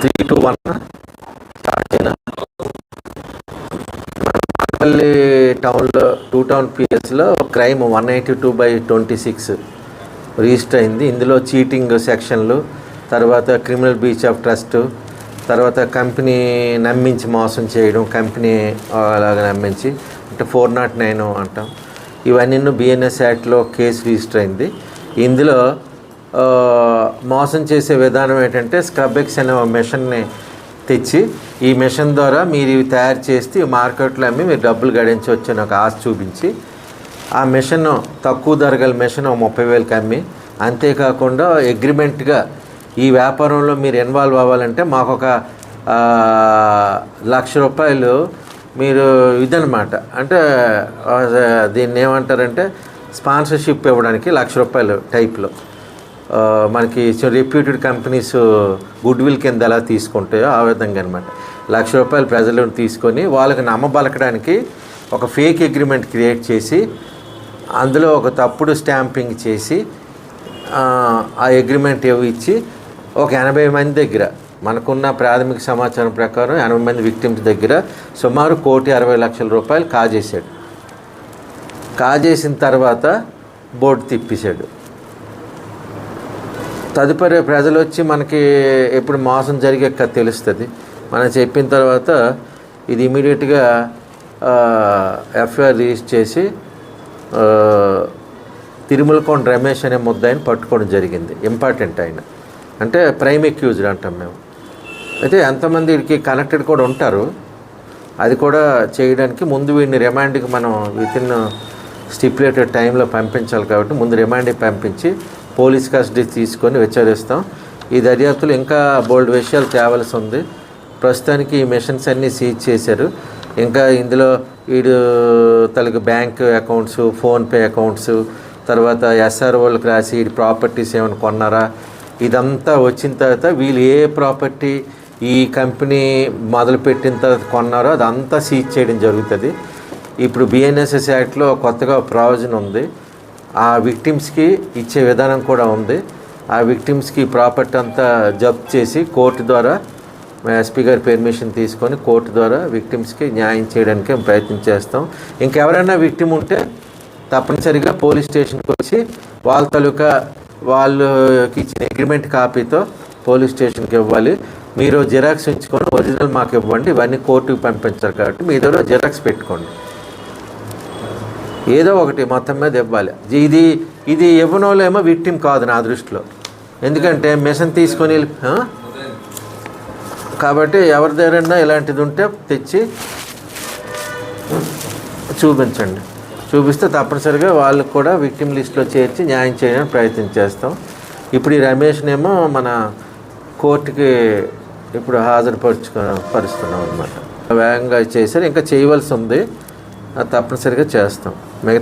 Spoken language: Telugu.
3-2-1 స్టార్ట్ చేయనా? మళ్ళీ టౌన్లో టౌన్ పిఎస్లో క్రైమ్ 182/26 రిజిస్టర్ అయింది. ఇందులో చీటింగ్ సెక్షన్లు, తర్వాత క్రిమినల్ బ్రీచ్ ఆఫ్ ట్రస్ట్, తర్వాత కంపెనీ నమ్మించి మోసం చేయడం, కంపెనీ అలాగా నమ్మించి అంటే 409 అంటాం. ఇవన్నీ బిఎన్ఎస్ యాక్ట్లో కేసు రిజిస్టర్ అయింది. ఇందులో మోసం చేసే విధానం ఏంటంటే స్క్రబెక్స్ అనే మెషిన్ని తెచ్చి ఈ మెషిన్ ద్వారా మీరు ఇవి తయారు చేసి మార్కెట్లో అమ్మి మీరు డబ్బులు గడించవచ్చు అని ఒక ఆశ చూపించి ఆ మెషిన్ తక్కువ ధర గల మెషిన్ 30,000కి అమ్మి, అంతేకాకుండా అగ్రిమెంట్గా ఈ వ్యాపారంలో మీరు ఇన్వాల్వ్ అవ్వాలంటే మాకు ఒక ₹1,00,000 మీరు ఇదనమాట, అంటే దీన్ని ఏమంటారంటే స్పాన్సర్షిప్ ఇవ్వడానికి ₹1,00,000 టైప్లో మనకి రెప్యూటెడ్ కంపెనీస్ గుడ్ విల్ కింద ఎలా తీసుకుంటాయో ఆ విధంగా అనమాట. ₹1,00,000 ప్రజలను తీసుకొని వాళ్ళకి నమ్మబలకడానికి ఒక ఫేక్ అగ్రిమెంట్ క్రియేట్ చేసి అందులో ఒక తప్పుడు స్టాంపింగ్ చేసి ఆ అగ్రిమెంట్ ఇచ్చి ఒక 80 మంది దగ్గర మనకున్న ప్రాథమిక సమాచారం ప్రకారం 80 మంది విక్టిమ్స్ దగ్గర సుమారు ₹1,60,00,000 కాజేశాడు. కాజేసిన తర్వాత బోర్డు తిప్పేశాడు. తదుపరి ప్రజలు వచ్చి మనకి ఎప్పుడు మోసం జరిగే తెలుస్తుంది. మనం చెప్పిన తర్వాత ఇది ఇమీడియట్గా ఎఫ్ఐఆర్ రిజిస్టర్ చేసి తిరుమలకొండ రమేష్ అనే ముద్దాయిని పట్టుకోవడం జరిగింది. ఇంపార్టెంట్ ఆయన అంటే ప్రైమ్ అక్యూజ్డ్ అంటాం మేము. అయితే ఎంతమంది వీడికి కనెక్టెడ్ కూడా ఉంటారు, అది కూడా చేయడానికి ముందు వీడిని రిమాండ్కి మనం వితిన్ స్టిపులేటెడ్ టైంలో పంపించాలి కాబట్టి ముందు రిమాండ్కి పంపించి పోలీస్ కస్టడీ తీసుకొని విచారిస్తాం. ఈ దర్యాప్తులు ఇంకా బోల్డ్ విషయాలు తేవాల్సి ఉంది. ప్రస్తుతానికి ఈ మిషన్స్ అన్నీ సీజ్ చేశారు. ఇంకా ఇందులో వీడు తనకు బ్యాంక్ అకౌంట్స్, ఫోన్పే అకౌంట్స్, తర్వాత ఎస్ఆర్ఓలకు రాసి వీడి ప్రాపర్టీస్ ఏమైనా కొన్నారా, ఇదంతా వచ్చిన తర్వాత వీళ్ళు ఏ ప్రాపర్టీ ఈ కంపెనీ మొదలుపెట్టిన తర్వాత కొన్నారో అదంతా సీజ్ చేయడం జరుగుతుంది. ఇప్పుడు బిఎన్ఎస్ఎస్ యాక్ట్లో కొత్తగా ప్రావిజన్ ఉంది. ఆ విక్టిమ్స్కి ఇచ్చే విధానం కూడా ఉంది. ఆ విక్టిమ్స్కి ప్రాపర్టీ అంతా జప్తు చేసి కోర్టు ద్వారా ఎస్పీ గారి పర్మిషన్ తీసుకొని కోర్టు ద్వారా విక్టిమ్స్కి న్యాయం చేయడానికి ప్రయత్నం చేస్తాం. ఇంకెవరైనా విక్టిమ్ ఉంటే తప్పనిసరిగా పోలీస్ స్టేషన్కి వచ్చి వాళ్ళ తాలూకా వాళ్ళకి ఇచ్చిన అగ్రిమెంట్ కాపీతో పోలీస్ స్టేషన్కి ఇవ్వాలి. మీరు జిరాక్స్ ఉంచుకొని ఒరిజినల్ మాకు ఇవ్వండి. ఇవన్నీ కోర్టుకు పంపించారు కాబట్టి మీ దగ్గర జిరాక్స్ పెట్టుకోండి. ఏదో ఒకటి మొత్తం మీద ఇవ్వాలి. ఇది ఇవ్వనోళ్ళేమో విక్టిమ్ కాదు నా దృష్టిలో, ఎందుకంటే మిషన్ తీసుకొని కాబట్టి ఎవరి దగ్గరైనా ఇలాంటిది ఉంటే తెచ్చి చూపించండి. చూపిస్తే తప్పనిసరిగా వాళ్ళకు కూడా విక్టిమ్ లిస్ట్లో చేర్చి న్యాయం చేయడానికి ప్రయత్నం చేస్తాం. ఇప్పుడు ఈ రమేష్నేమో మన కోర్టుకి ఇప్పుడు పరుస్తున్నాం అనమాట. వేగంగా చేశారు, ఇంకా చేయవలసి ఉంది, అది తప్పనిసరిగా చేస్తాం.